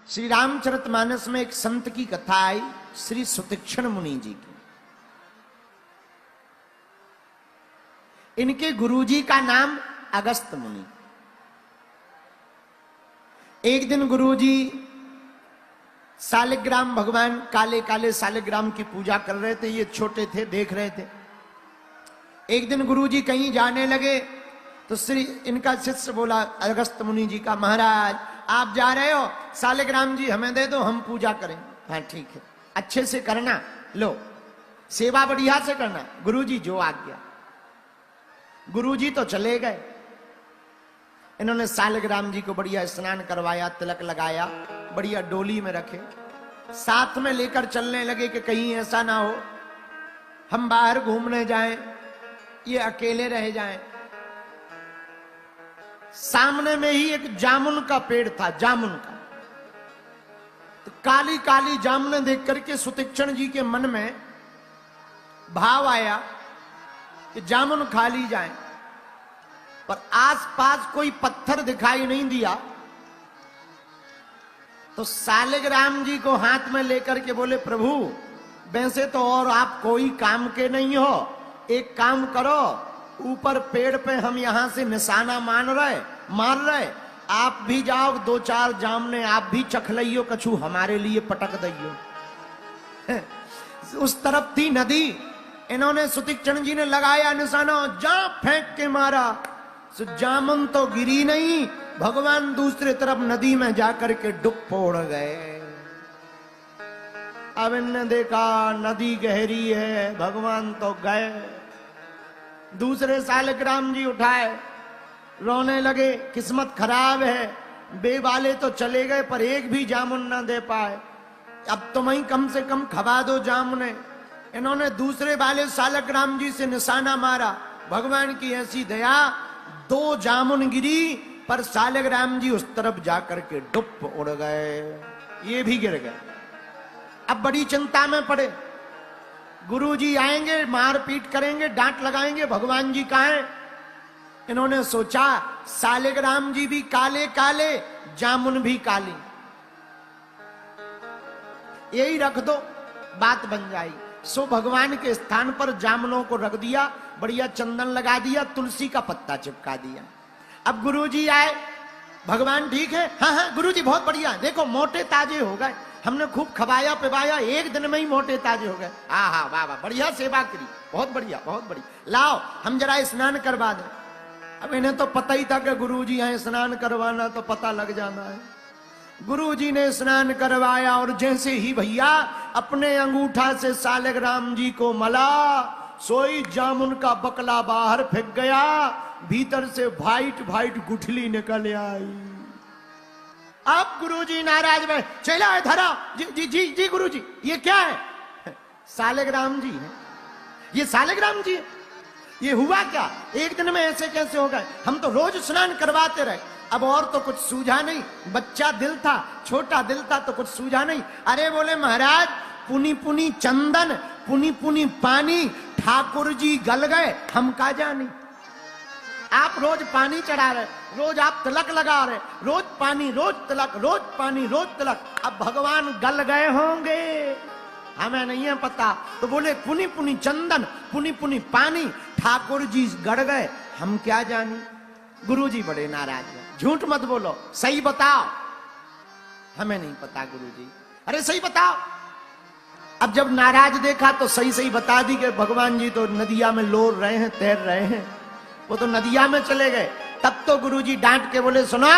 श्री रामचरितमानस में एक संत की कथा आई, श्री सुतीक्षण मुनि जी की। इनके गुरुजी का नाम अगस्त मुनि। एक दिन गुरुजी सालिग्राम, भगवान काले काले सालिग्राम की पूजा कर रहे थे। ये छोटे थे, देख रहे थे। एक दिन गुरुजी कहीं जाने लगे तो श्री इनका शिष्य बोला अगस्त मुनि जी का, महाराज आप जा रहे हो, सालिग्राम जी हमें दे दो, हम पूजा करें। हाँ ठीक है, अच्छे से करना, लो सेवा बढ़िया से करना। गुरुजी जो आज्ञा। गुरुजी तो चले गए। इन्होंने सालिग्राम जी को बढ़िया स्नान करवाया, तिलक लगाया, बढ़िया डोली में रखे, साथ में लेकर चलने लगे कि कहीं ऐसा ना हो हम बाहर घूमने जाएं, ये अकेले रह जाएं। सामने में ही एक जामुन का पेड़ था, जामुन का। तो काली काली जामुन देख करके सुतीक्षण जी के मन में भाव आया कि जामुन खा ली जाए, पर आसपास कोई पत्थर दिखाई नहीं दिया। तो सालिग्राम जी को हाथ में लेकर के बोले, प्रभु वैसे तो और आप कोई काम के नहीं हो, एक काम करो, ऊपर पेड़ पे हम यहां से निशाना मार रहे, आप भी जाओ, दो चार जामने आप भी चख लियो, कछु हमारे लिए पटक दियो। उस तरफ थी नदी, इन्होंने सुतीक्षण जी ने लगाया निशाना, जा फेंक के मारा, जामुन तो गिरी नहीं, भगवान दूसरे तरफ नदी में जाकर के डुब फोड़ गए। अब इन्होंने देखा नदी गहरी है, भगवान तो गए। दूसरे सालिग्राम जी उठाए, रोने लगे, किस्मत खराब है, बे वाले तो चले गए पर एक भी जामुन ना दे पाए, अब तुम ही कम से कम खवा दो जामुने। इन्होंने दूसरे वाले सालिग्राम जी से निशाना मारा, भगवान की ऐसी दया, दो जामुन गिरी पर सालिग्राम जी उस तरफ जाकर के डुब उड़ गए, ये भी गिर गए। अब बड़ी चिंता में पड़े, गुरुजी आएंगे, मारपीट करेंगे, डांट लगाएंगे, भगवान जी कहां हैं? इन्होंने सोचा सालिग्राम जी भी काले काले, जामुन भी काली, यही रख दो, बात बन जाएगी। सो भगवान के स्थान पर जामुनों को रख दिया, बढ़िया चंदन लगा दिया, तुलसी का पत्ता चिपका दिया। अब गुरुजी आए, भगवान ठीक है? हाँ हाँ गुरुजी बहुत बढ़िया, देखो मोटे ताजे हो गए, हमने खूब खवाया पिवाया, एक दिन में ही मोटे ताजे हो गए। हाँ हाँ वाह वाह, बढ़िया सेवा करी, बहुत बढ़िया बहुत बढ़िया, लाओ हम जरा स्नान करवा दें। अब इन्हें तो पता ही था कि गुरुजी आए, स्नान करवाना तो पता लग जाना है। गुरुजी ने स्नान करवाया और जैसे ही भैया अपने अंगूठा से सालिग्राम जी को मला, सोई जामुन का बकला बाहर फेंक गया, भीतर से वाइट वाइट गुठली निकल आई। अब गुरुजी नाराज में, चला धरा, जी जी जी जी गुरुजी ये क्या है? सालिग्राम जी है, ये सालिग्राम जी है, ये हुआ क्या? एक दिन में ऐसे कैसे हो गए? हम तो रोज स्नान करवाते रहे, अब और तो कुछ सूझा नहीं, बच्चा दिल था, छोटा दिल था तो कुछ सूझा नहीं। अरे बोले महाराज पुनी पुनी चंदन, पुनी पुनी पानी, ठाकुर जी गल गए, हम का जाने। आप रोज पानी चढ़ा रहे, रोज आप तिलक लगा रहे, रोज पानी रोज तिलक, रोज पानी रोज तिलक, अब भगवान गल गए होंगे, हमें नहीं है पता। तो बोले पुनी पुनी चंदन, पुनी पुनी पानी, ठाकुर जी गड़ गए, हम क्या जाने। गुरुजी बड़े नाराज हैं, झूठ मत बोलो, सही बताओ। हमें नहीं पता गुरुजी। अरे सही बताओ। अब जब नाराज देखा तो सही सही बता दी कि भगवान जी तो नदिया में लोर रहे हैं, तैर रहे हैं, वो तो नदिया में चले गए। तब तो गुरुजी डांट के बोले, सुनो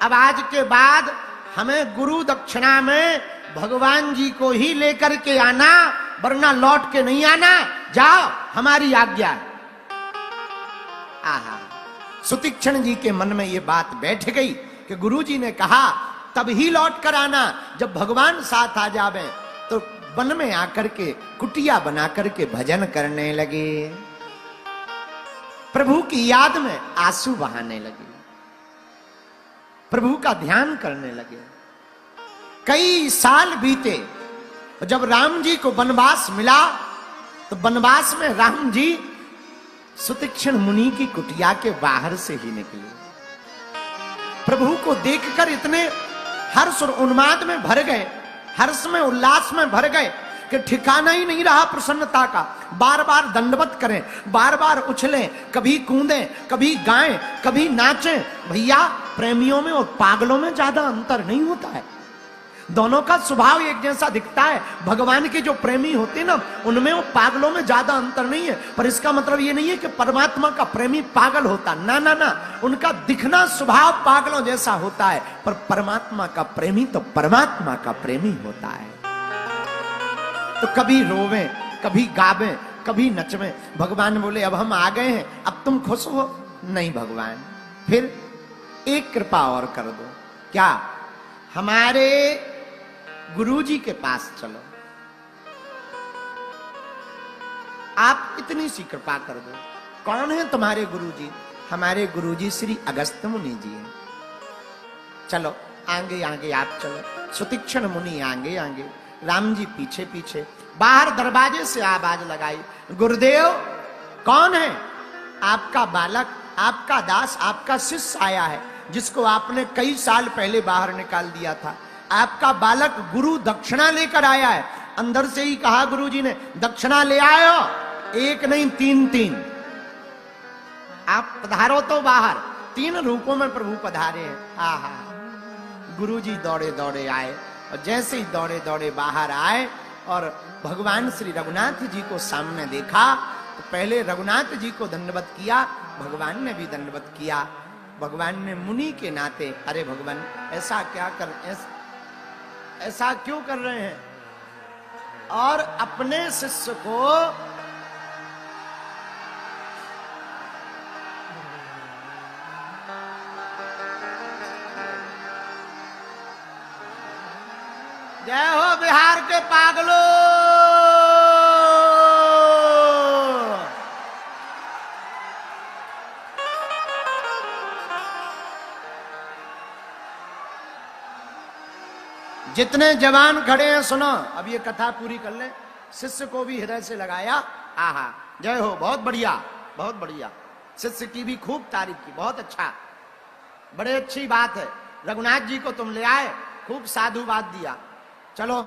अब आज के बाद हमें गुरु दक्षिणा में भगवान जी को ही लेकर के आना, वरना लौट के नहीं आना, जाओ हमारी आज्ञा। आहा, सुतीक्षण जी के मन में ये बात बैठ गई कि गुरुजी ने कहा तब ही लौट कर आना जब भगवान साथ आ जावे। तो वन में आकर के कुटिया बना करके भजन करने लगे, प्रभु की याद में आंसू बहाने लगे, प्रभु का ध्यान करने लगे। कई साल बीते, जब राम जी को वनवास मिला तो वनवास में राम जी सुतीक्षण मुनि की कुटिया के बाहर से ही निकले। प्रभु को देखकर इतने हर्ष और उन्माद में भर गए, हर्ष में उल्लास में भर गए कि ठिकाना ही नहीं रहा प्रसन्नता का। बार बार दंडवत करें, बार बार उछलें, कभी कूदें, कभी गाएं, कभी नाचें। भैया प्रेमियों में और पागलों में ज्यादा अंतर नहीं होता है, दोनों का स्वभाव एक जैसा दिखता है। भगवान के जो प्रेमी होते हैं ना, उनमें और पागलों में ज्यादा अंतर नहीं है। पर इसका मतलब ये नहीं है कि परमात्मा का प्रेमी पागल होता, ना ना ना, उनका दिखना स्वभाव पागलों जैसा होता है, पर परमात्मा का प्रेमी तो परमात्मा का प्रेमी होता है। तो कभी रोवें, कभी गावें, कभी नचवें। भगवान बोले अब हम आ गए हैं, अब तुम खुश हो? नहीं भगवान, फिर एक कृपा और कर दो। क्या? हमारे गुरुजी के पास चलो, आप इतनी सी कृपा कर दो। कौन है तुम्हारे गुरुजी? हमारे गुरुजी श्री अगस्त मुनि जी हैं। चलो आगे आगे आप चलो। सुतीक्षण मुनि आगे आगे, राम जी पीछे पीछे। बाहर दरवाजे से आवाज लगाई, गुरुदेव कौन है? आपका बालक, आपका दास, आपका शिष्य आया है, जिसको आपने कई साल पहले बाहर निकाल दिया था। आपका बालक गुरु दक्षिणा लेकर आया है। अंदर से ही कहा गुरुजी ने, दक्षिणा ले आयो, एक नहीं तीन तीन। आप पधारो तो बाहर। 3 रूपों में प्रभु पधारे हैं। आहा, गुरुजी दौड़े दौड़े आए, और जैसे ही दौड़े दौड़े बाहर आए और भगवान श्री रघुनाथ जी को सामने देखा, तो पहले रघुनाथ जी को दंडवत किया, भगवान ने भी दंडवत किया। भगवान ने मुनि के नाते, अरे भगवान ऐसा क्या कर, ऐसा क्यों कर रहे हैं? और अपने शिष्य को जय हो बिहार के पागलों। जितने जवान खड़े हैं सुनो, अब ये कथा पूरी कर ले। शिष्य को भी हृदय से लगाया। आहा, जय हो, बहुत बढ़िया, बहुत बढ़िया। शिष्य की भी खूब तारीफ की, बहुत अच्छा, बड़े अच्छी बात है। रघुनाथ जी को तुम ले आए, खूब साधुवाद दिया। चलो